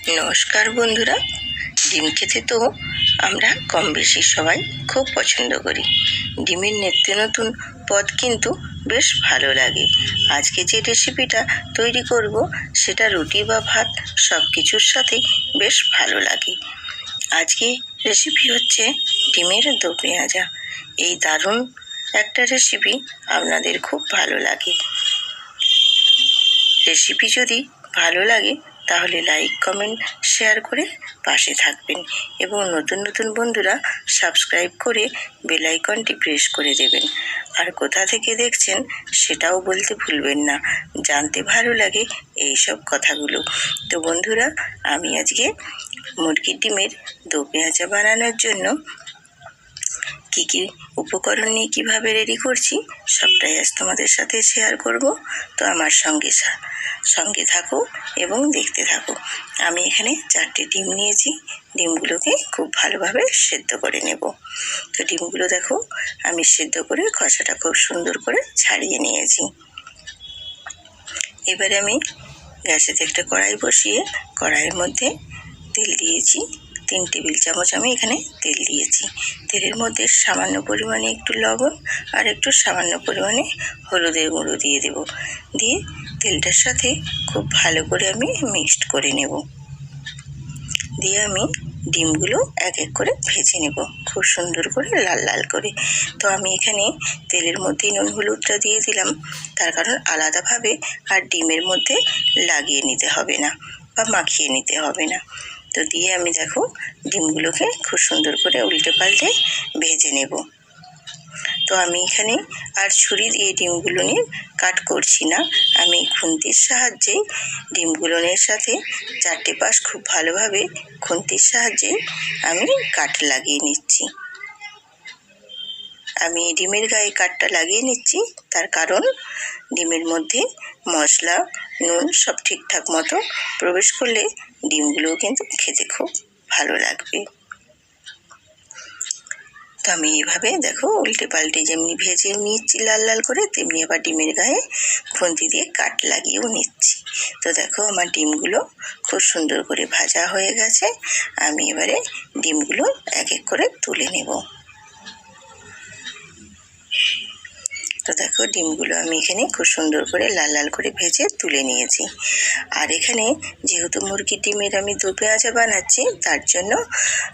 নমস্কার বন্ধুরা। ডিম খেতে তো আমরা কম বেশি সবাই খুব পছন্দ করি। ডিমের নিত্য নতুন পদ কিন্তু বেশ ভালো লাগে। আজকে যে রেসিপিটা তৈরি করব সেটা রুটি বা ভাত সব কিছুর সাথে বেশ ভালো লাগে। আজকে রেসিপি হচ্ছে ডিমের দো পেঁয়াজা। এই দারুণ একটা রেসিপি আপনাদের খুব ভালো লাগে। রেসিপি যদি ভালো লাগে তাহলে লাইক, কমেন্ট, শেয়ার করে পাশে থাকবেন এবং নতুন নতুন বন্ধুরা সাবস্ক্রাইব করে বেল আইকনটি প্রেস করে দেবেন। আর কোথা থেকে দেখছেন সেটাও বলতে ভুলবেন না, জানতে ভালো লাগে এই সব কথাগুলো। তো বন্ধুরা, আমি আজকে মুরগির ডিমের দো পেঁয়াজা বানানোর জন্য কী কী উপকরণ নিয়ে কীভাবে রেডি করছি সবটাই আজ তোমাদের সাথে শেয়ার করব। তো আমার সঙ্গে থাকো এবং দেখতে থাকো। আমি এখানে 4টে ডিম নিয়েছি। ডিমগুলোকে খুব ভালোভাবে সেদ্ধ করে নেব। তো ডিমগুলো দেখো আমি সেদ্ধ করে খোসাটা খুব সুন্দর করে ছাড়িয়ে নিয়েছি। এবারে আমি গ্যাসেতে একটা কড়াই বসিয়ে কড়াইয়ের মধ্যে তেল দিয়েছি। 3 টেবিল চামচ আমি এখানে তেল দিয়েছি। তেলের মধ্যে সামান্য পরিমাণে একটু লবণ আর একটু সামান্য পরিমাণে হলুদের গুঁড়ো দিয়ে দেব। দিয়ে তেলটার সাথে খুব ভালো করে আমি মিক্সড করে নেব। দিয়ে আমি ডিমগুলো এক এক করে ভেজে নেব খুব সুন্দর করে লাল লাল করে। তো আমি এখানে তেলের মধ্যেই নুন হলুদটা দিয়ে দিলাম, তার কারণ আলাদাভাবে আর ডিমের মধ্যে লাগিয়ে নিতে হবে না বা মাখিয়ে নিতে হবে না। তো দিয়ে আমি দেখো ডিমগুলোকে খুব সুন্দর করে উল্টে পাল্টে ভেজে নেব। তো আমি এখানে আর ছুরি দিয়ে ডিমগুলো নিয়ে কাট করছি না, আমি খুন্তির সাহায্যে ডিমগুলোনের সাথে 4টে পাশ খুব ভালোভাবে খুন্তির সাহায্যে আমি কাট লাগিয়ে নিচ্ছি। আমি ডিমের গায়ে কাটটা লাগিয়ে নিচ্ছি, তার কারণ ডিমের মধ্যে মশলা, নুন সব ঠিকঠাক মতো প্রবেশ করলে ডিমগুলোও কিন্তু খেতে খুব ভালো লাগবে। তো আমি এইভাবে দেখো উল্টে পাল্টে যেমনি ভেজে নিচ্ছি লাল লাল করে, তেমনি আবার ডিমের গায়ে খুন্তি দিয়ে কাট লাগিয়েও নিচ্ছি। তো দেখো আমার ডিমগুলো খুব সুন্দর করে ভাজা হয়ে গেছে। আমি এবারে ডিমগুলো এক এক করে তুলে নেব। তো দেখো ডিমগুলো আমি এখানে খুব সুন্দর করে লাল লাল করে ভেজে তুলে নিয়েছি। আর এখানে যেহেতু মুরগির ডিমের আমি দো পেঁয়াজা বানাচ্ছি, তার জন্য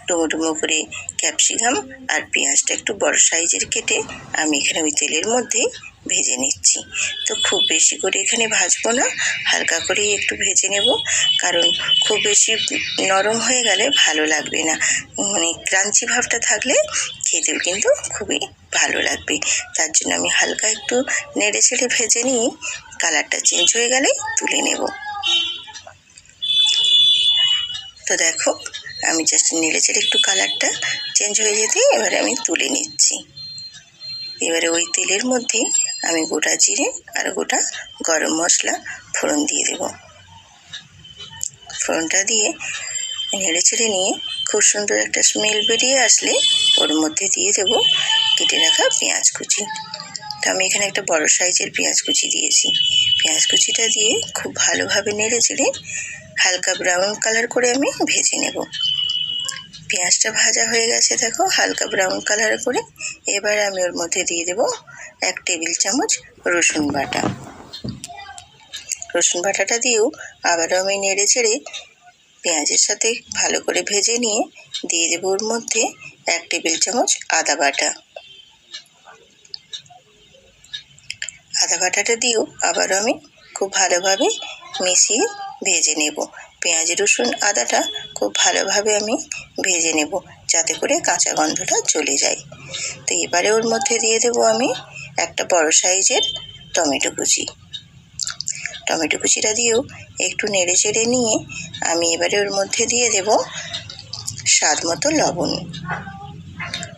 ডুমো ডুমো করে ক্যাপসিকাম আর পেঁয়াজটা একটু বড় সাইজের কেটে আমি এখানে ওই তেলের মধ্যে ভেজে নিচ্ছি। তো খুব বেশি করে এখানে ভাজবো না, হালকা করেই একটু ভেজে নেব, কারণ খুব বেশি নরম হয়ে গেলে ভালো লাগবে না। মানে ক্রাঞ্চি ভাবটা থাকলে খেতেও কিন্তু খুবই ভালো লাগবে। তার জন্য আমি হালকা একটু নেড়ে ছেড়ে ভেজে নিয়ে কালারটা চেঞ্জ হয়ে গেলে তুলে নেব। তো দেখো আমি জাস্ট নেড়ে ছেড়ে একটু কালারটা চেঞ্জ হয়ে যেতেই এবারে আমি তুলে নিচ্ছি। এবারে ওই তেলের মধ্যে আমি গোটা জিরে আর গোটা গরম মশলা ফোড়ন দিয়ে দেব। ফোড়নটা দিয়ে নেড়ে ছেড়ে নিয়ে খুব সুন্দর একটা স্মেল বেরিয়ে আসলে ওর মধ্যে দিয়ে দেব কেটে রাখা পেঁয়াজ কুচি। তো আমি এখানে একটা বড় সাইজের পেঁয়াজ কুচি দিয়েছি। পেঁয়াজ কুচিটা দিয়ে খুব ভালোভাবে নেড়ে চেড়ে হালকা ব্রাউন কালার করে আমি ভেজে নেব। পেঁয়াজটা ভাজা হয়ে গেছে দেখো হালকা ব্রাউন কালার করে। এবার আমি ওর মধ্যে দিয়ে দেব 1 টেবিল চামচ রসুন বাটা। রসুন বাটাটা দিয়েও আবারও আমি নেড়ে চেড়ে পেঁয়াজের সাথে ভালো করে ভেজে নিয়ে দিয়ে দেব ওর মধ্যে 1 টেবিল চামচ আদা বাটা। আদা বাটাটা দিয়েও আবারও আমি খুব ভালোভাবে মিশিয়ে ভেজে নেব। পেঁয়াজ, রসুন, আদাটা খুব ভালোভাবে আমি ভেজে নেব যাতে করে কাঁচা গন্ধটা চলে যায়। তো এবারে ওর মধ্যে দিয়ে দেব আমি একটা বড় সাইজের টমেটো কুচি। টমেটো কুচিটা দিয়েও একটু নেড়ে চেড়ে নিয়ে আমি এবারে ওর মধ্যে দিয়ে দেব স্বাদ মতো লবণ।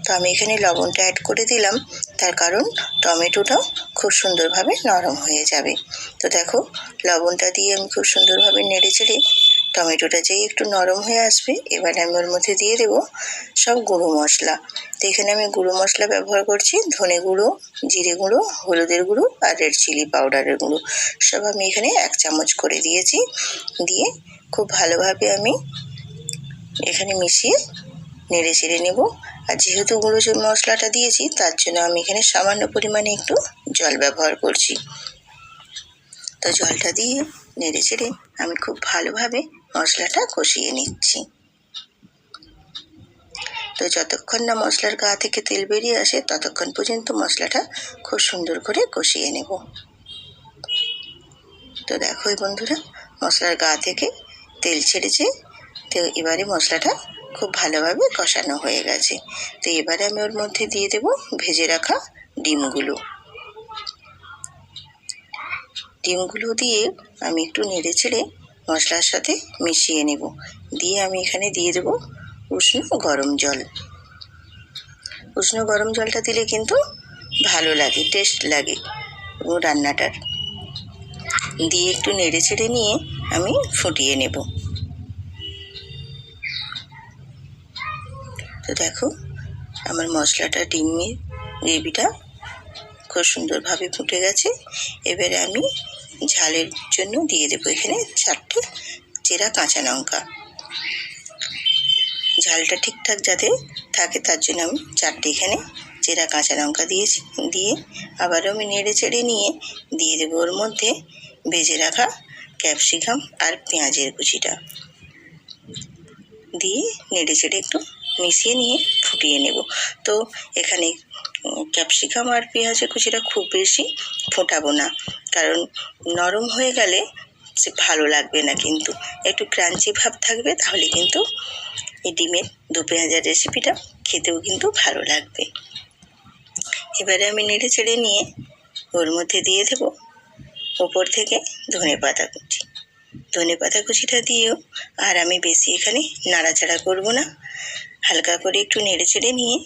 তো আমি এখানে লবণটা অ্যাড করে দিলাম, তার কারণ টমেটোটাও খুব সুন্দরভাবে নরম হয়ে যাবে। তো দেখো লবণটা দিয়ে আমি খুব সুন্দরভাবে নেড়ে চেড়ে টমেটোটা যেই একটু নরম হয়ে আসবে, এবার আমি ওর মধ্যে দিয়ে দেব সব গুঁড়ো মশলা। তো এখানে আমি গুঁড়ো মশলা ব্যবহার করছি ধনে গুঁড়ো, জিরে গুঁড়ো, হলুদের গুঁড়ো আর রেড চিলি পাউডারের গুঁড়ো। সব আমি এখানে 1 চামচ করে দিয়েছি। দিয়ে খুব ভালোভাবে আমি এখানে মিশিয়ে নেড়ে চেড়ে নেব। আর যেহেতু গুঁড়ো মশলাটা দিয়েছি তার জন্য আমি এখানে সামান্য পরিমাণে একটু জল ব্যবহার করছি। তো জলটা দিয়ে নেড়ে চেড়ে আমি খুব ভালোভাবে মশলাটা কষিয়ে নিচ্ছি। তো যতক্ষণ না মশলার গা থেকে তেল বেরিয়ে আসে ততক্ষণ পর্যন্ত মশলাটা খুব সুন্দর করে কষিয়ে নেব। তো দেখো বন্ধুরা, মশলার গা থেকে তেল ছেড়েছে। তো এবারে মশলাটা খুব ভালোভাবে কষানো হয়ে গেছে। তো এবারে আমি ওর মধ্যে দিয়ে দেব ভেজে রাখা ডিমগুলো। ডিমগুলো দিয়ে আমি একটু নেড়ে ছেড়ে মশলার সাথে মিশিয়ে নেব। দিয়ে আমি এখানে দিয়ে দেব উষ্ণ গরম জল। উষ্ণ গরম জলটা দিলে কিন্তু ভালো লাগে, টেস্ট লাগে রান্নাটার। দিয়ে একটু নেড়ে ছেড়ে নিয়ে আমি ফুটিয়ে নেব। তো দেখো আমার মশলাটা ডিমের গ্রেভিটা খুব সুন্দরভাবে ফুটে গেছে। এবারে আমি ঝালের জন্য দিয়ে দেবো এখানে 4টে চেরা কাঁচা লঙ্কা। ঝালটা ঠিকঠাক যাতে থাকে তার জন্য আমি 4টে এখানে চেরা কাঁচা লঙ্কা দিয়েছি। দিয়ে আবারও আমি নেড়ে চেড়ে নিয়ে দিয়ে দেবো ওর মধ্যে ভেজে রাখা ক্যাপসিকাম আর পেঁয়াজের কুচিটা। দিয়ে নেড়ে চেড়ে একটু মিশিয়ে নিয়ে ফুটিয়ে নেব। তো এখানে ক্যাপসিকাম আর পেঁয়াজের কুচিটা খুব বেশি ফোটাবো না, কারণ নরম হয়ে গেলে সে ভালো লাগবে না, কিন্তু একটু ক্রাঞ্চি ভাব থাকবে, তাহলে কিন্তু এই ডিমের দু পেঁয়াজের রেসিপিটা খেতেও কিন্তু ভালো লাগবে। এবারে আমি নেড়ে চেড়ে নিয়ে ওর মধ্যে দিয়ে দেব ওপর থেকে ধনেপাতা কুচি। ধনেপাতা কুচিটা দিয়েও আর আমি বেশি এখানে নাড়াচাড়া করব না, হালকা করে একটু নেড়ে চেড়ে নিয়ে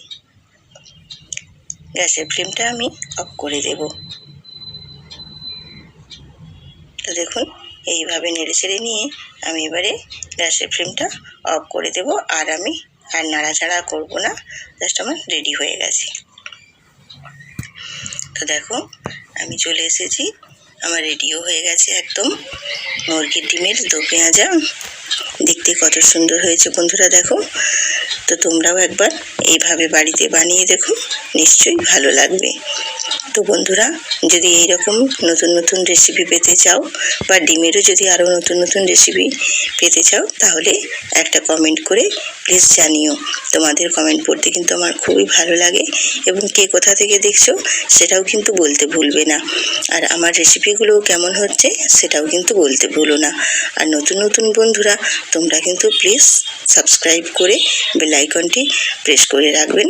গ্যাসের ফ্লেমটা আমি অফ করে দেব। তো দেখুন এইভাবে নেড়ে চেড়ে নিয়ে আমি এবারে গ্যাসের ফ্লেমটা অফ করে দেব। আর আমি আর নাড়াচাড়া করব না, জাস্ট আমার রেডি হয়ে গেছে। তো দেখো আমি চলে এসেছি, আমার রেডিও হয়ে গেছে একদম মুরগির ডিমের দো পেঁয়াজা। দেখতে কত সুন্দর হয়েছে বন্ধুরা, দেখো। তো তোমরাও একবার এইভাবে বাড়িতে বানিয়ে দেখো, নিশ্চয়ই ভালো লাগবে। তো বন্ধুরা, যদি এইরকম নতুন নতুন রেসিপি পেতে চাও বা ডিমেরও যদি আরও নতুন নতুন রেসিপি পেতে চাও, তাহলে একটা কমেন্ট করে প্লিজ জানিও। তোমাদের কমেন্ট পড়তে কিন্তু আমার খুবই ভালো লাগে, এবং কে কোথা থেকে দেখছো সেটাও কিন্তু বলতে ভুলবে না। আর আমার রেসিপিগুলো কেমন হচ্ছে সেটাও কিন্তু বলতে ভুলো না। আর নতুন নতুন বন্ধুরা তোমরা কিন্তু প্লিজ সাবস্ক্রাইব করে বেল আইকনটি প্রেস করে রাখবেন।